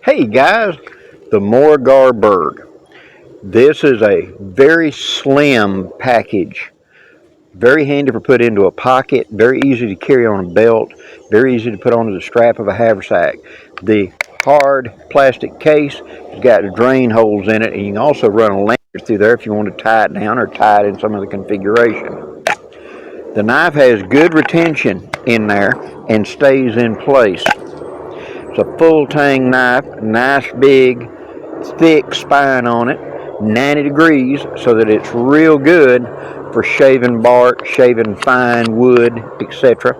Hey guys, the Garberg. This is a very slim package. Very handy for put into a pocket, very easy to carry on a belt, very easy to put onto the strap of a haversack. The hard plastic case has got drain holes in it, and you can also run a lanyard through there if you want to tie it down or tie it in some other configuration. The knife has good retention in there and stays in place. It's a full tang knife, nice big thick spine on it, 90 degrees, so that it's real good for shaving bark, shaving fine wood, etc.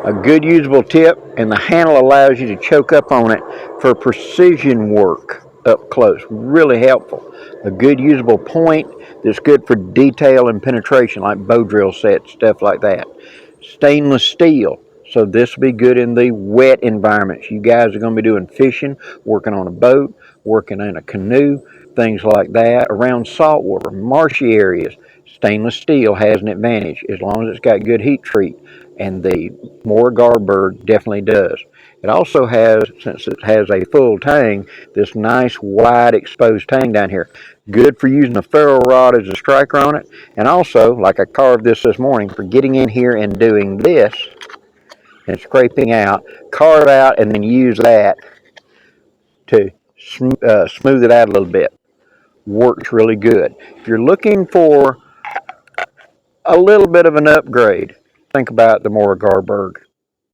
A good usable tip, and the handle allows you to choke up on it for precision work up close. Really helpful. A good usable point that's good for detail and penetration, like bow drill sets, stuff like that. Stainless steel. So this will be good in the wet environments. You guys are going to be doing fishing, working on a boat, working in a canoe, things like that. Around saltwater, marshy areas, stainless steel has an advantage as long as it's got good heat treat, and the Garberg definitely does. It also has, since it has a full tang, this nice wide exposed tang down here. Good for using a ferro rod as a striker on it, and also, like I carved this morning, for getting in here and doing this and scraping out, carve out, and then use that to smooth it out a little bit. Works really good. If you're looking for a little bit of an upgrade, think about the Garberg.